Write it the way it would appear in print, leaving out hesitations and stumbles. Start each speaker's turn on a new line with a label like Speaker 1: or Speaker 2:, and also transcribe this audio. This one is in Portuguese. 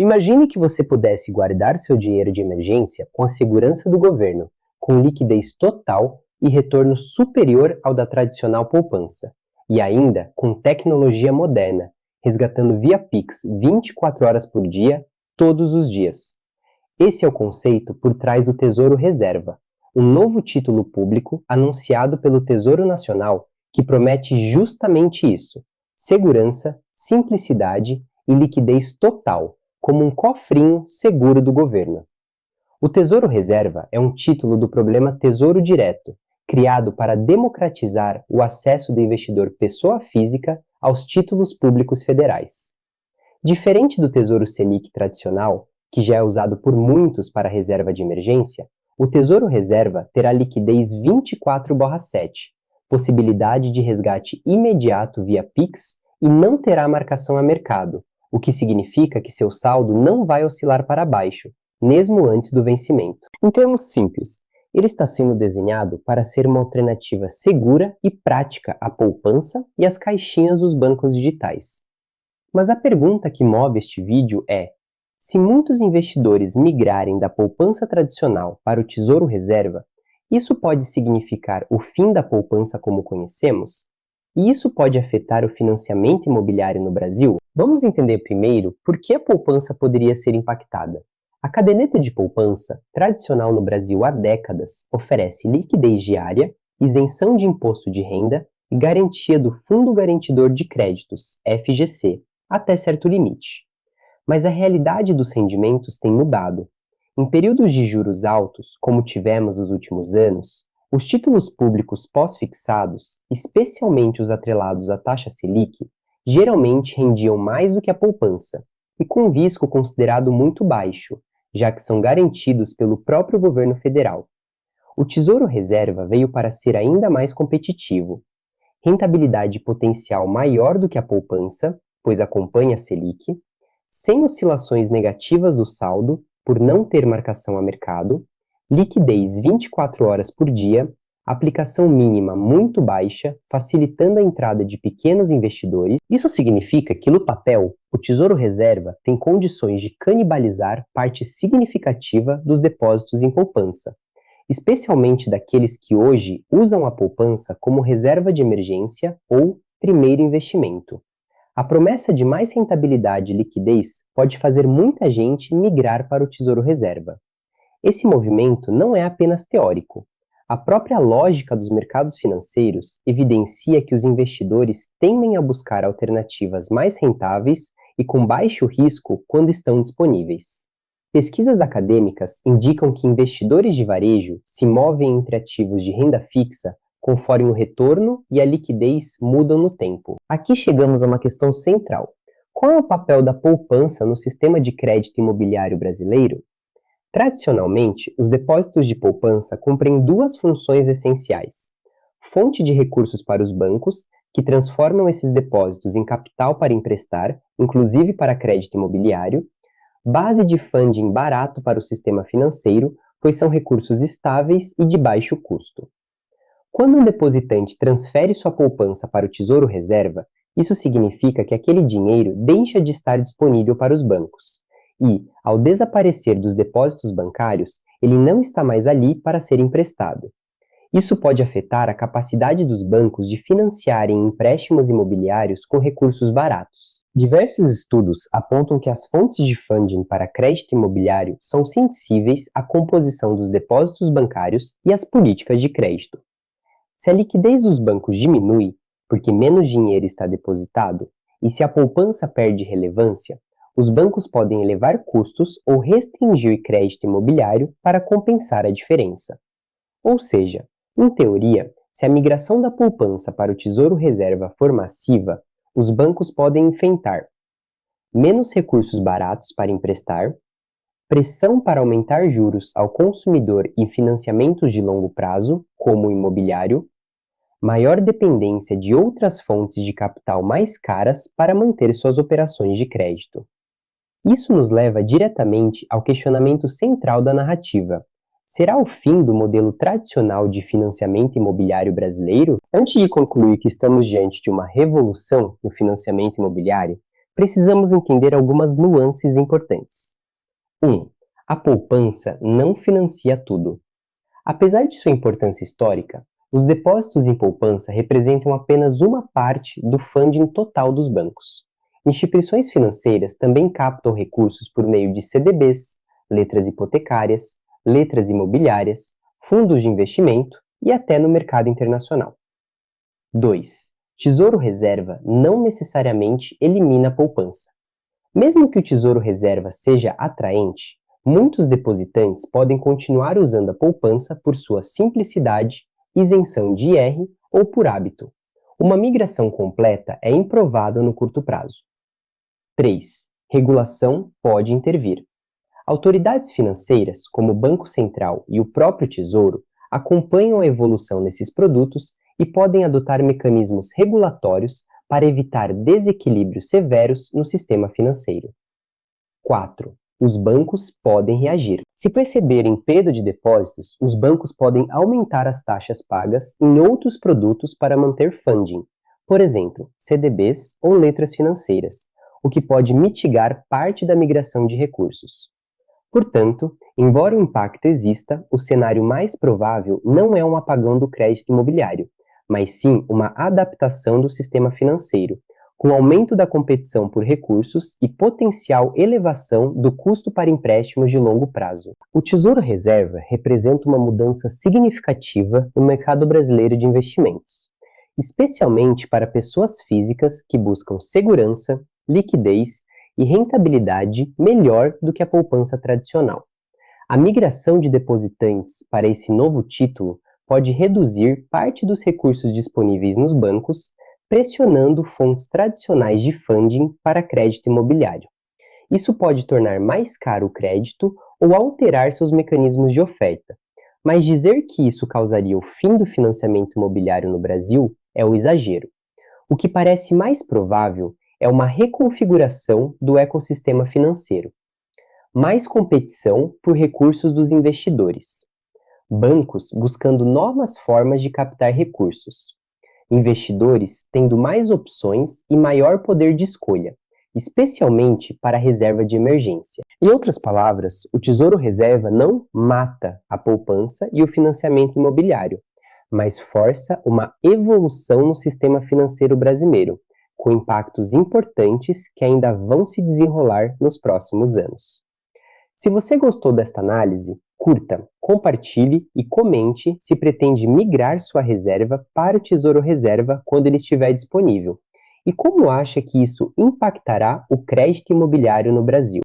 Speaker 1: Imagine que você pudesse guardar seu dinheiro de emergência com a segurança do governo, com liquidez total e retorno superior ao da tradicional poupança, e ainda com tecnologia moderna, resgatando via Pix 24 horas por dia, todos os dias. Esse é o conceito por trás do Tesouro Reserva, um novo título público anunciado pelo Tesouro Nacional que promete justamente isso: segurança, simplicidade e liquidez total, como um cofrinho seguro do governo. O Tesouro Reserva é um título do problema Tesouro Direto, criado para democratizar o acesso do investidor pessoa física aos títulos públicos federais. Diferente do Tesouro Selic tradicional, que já é usado por muitos para reserva de emergência, o Tesouro Reserva terá liquidez 24/7, possibilidade de resgate imediato via Pix e não terá marcação a mercado, o que significa que seu saldo não vai oscilar para baixo, mesmo antes do vencimento. Em termos simples, ele está sendo desenhado para ser uma alternativa segura e prática à poupança e às caixinhas dos bancos digitais. Mas a pergunta que move este vídeo é: se muitos investidores migrarem da poupança tradicional para o Tesouro Reserva, isso pode significar o fim da poupança como conhecemos? E isso pode afetar o financiamento imobiliário no Brasil? Vamos entender primeiro por que a poupança poderia ser impactada. A caderneta de poupança, tradicional no Brasil há décadas, oferece liquidez diária, isenção de imposto de renda e garantia do Fundo Garantidor de Créditos, FGC, até certo limite. Mas a realidade dos rendimentos tem mudado. Em períodos de juros altos, como tivemos nos últimos anos, os títulos públicos pós-fixados, especialmente os atrelados à taxa Selic, geralmente rendiam mais do que a poupança, e com um risco considerado muito baixo, já que são garantidos pelo próprio governo federal. O Tesouro Reserva veio para ser ainda mais competitivo. Rentabilidade potencial maior do que a poupança, pois acompanha a Selic, sem oscilações negativas do saldo, por não ter marcação a mercado, liquidez 24 horas por dia, aplicação mínima muito baixa, facilitando a entrada de pequenos investidores. Isso significa que, no papel, o Tesouro Reserva tem condições de canibalizar parte significativa dos depósitos em poupança, especialmente daqueles que hoje usam a poupança como reserva de emergência ou primeiro investimento. A promessa de mais rentabilidade e liquidez pode fazer muita gente migrar para o Tesouro Reserva. Esse movimento não é apenas teórico. A própria lógica dos mercados financeiros evidencia que os investidores tendem a buscar alternativas mais rentáveis e com baixo risco quando estão disponíveis. Pesquisas acadêmicas indicam que investidores de varejo se movem entre ativos de renda fixa conforme o retorno e a liquidez mudam no tempo. Aqui chegamos a uma questão central. Qual é o papel da poupança no sistema de crédito imobiliário brasileiro? Tradicionalmente, os depósitos de poupança cumprem duas funções essenciais: fonte de recursos para os bancos, que transformam esses depósitos em capital para emprestar, inclusive para crédito imobiliário, base de funding barato para o sistema financeiro, pois são recursos estáveis e de baixo custo. Quando um depositante transfere sua poupança para o Tesouro Reserva, isso significa que aquele dinheiro deixa de estar disponível para os bancos. E, ao desaparecer dos depósitos bancários, ele não está mais ali para ser emprestado. Isso pode afetar a capacidade dos bancos de financiarem empréstimos imobiliários com recursos baratos. Diversos estudos apontam que as fontes de funding para crédito imobiliário são sensíveis à composição dos depósitos bancários e às políticas de crédito. Se a liquidez dos bancos diminui, porque menos dinheiro está depositado, e se a poupança perde relevância, os bancos podem elevar custos ou restringir crédito imobiliário para compensar a diferença. Ou seja, em teoria, se a migração da poupança para o Tesouro Reserva for massiva, os bancos podem enfrentar menos recursos baratos para emprestar, pressão para aumentar juros ao consumidor em financiamentos de longo prazo, como o imobiliário, maior dependência de outras fontes de capital mais caras para manter suas operações de crédito. Isso nos leva diretamente ao questionamento central da narrativa. Será o fim do modelo tradicional de financiamento imobiliário brasileiro? Antes de concluir que estamos diante de uma revolução no financiamento imobiliário, precisamos entender algumas nuances importantes. 1. A poupança não financia tudo. Apesar de sua importância histórica, os depósitos em poupança representam apenas uma parte do funding total dos bancos. Instituições financeiras também captam recursos por meio de CDBs, letras hipotecárias, letras imobiliárias, fundos de investimento e até no mercado internacional. 2. Tesouro Reserva não necessariamente elimina a poupança. Mesmo que o Tesouro Reserva seja atraente, muitos depositantes podem continuar usando a poupança por sua simplicidade, isenção de IR ou por hábito. Uma migração completa é improvável no curto prazo. 3. Regulação pode intervir. Autoridades financeiras, como o Banco Central e o próprio Tesouro, acompanham a evolução desses produtos e podem adotar mecanismos regulatórios para evitar desequilíbrios severos no sistema financeiro. 4. Os bancos podem reagir. Se perceberem perda de depósitos, os bancos podem aumentar as taxas pagas em outros produtos para manter funding, por exemplo, CDBs ou letras financeiras, o que pode mitigar parte da migração de recursos. Portanto, embora o impacto exista, o cenário mais provável não é um apagão do crédito imobiliário, mas sim uma adaptação do sistema financeiro, com aumento da competição por recursos e potencial elevação do custo para empréstimos de longo prazo. O Tesouro Reserva representa uma mudança significativa no mercado brasileiro de investimentos, especialmente para pessoas físicas que buscam segurança, liquidez e rentabilidade melhor do que a poupança tradicional. A migração de depositantes para esse novo título pode reduzir parte dos recursos disponíveis nos bancos, pressionando fontes tradicionais de funding para crédito imobiliário. Isso pode tornar mais caro o crédito ou alterar seus mecanismos de oferta, mas dizer que isso causaria o fim do financiamento imobiliário no Brasil é um exagero. O que parece mais provável é uma reconfiguração do ecossistema financeiro. Mais competição por recursos dos investidores. Bancos buscando novas formas de captar recursos. Investidores tendo mais opções e maior poder de escolha, especialmente para a reserva de emergência. Em outras palavras, o Tesouro Reserva não mata a poupança e o financiamento imobiliário, mas força uma evolução no sistema financeiro brasileiro, com impactos importantes que ainda vão se desenrolar nos próximos anos. Se você gostou desta análise, curta, compartilhe e comente se pretende migrar sua reserva para o Tesouro Reserva quando ele estiver disponível, e como acha que isso impactará o crédito imobiliário no Brasil.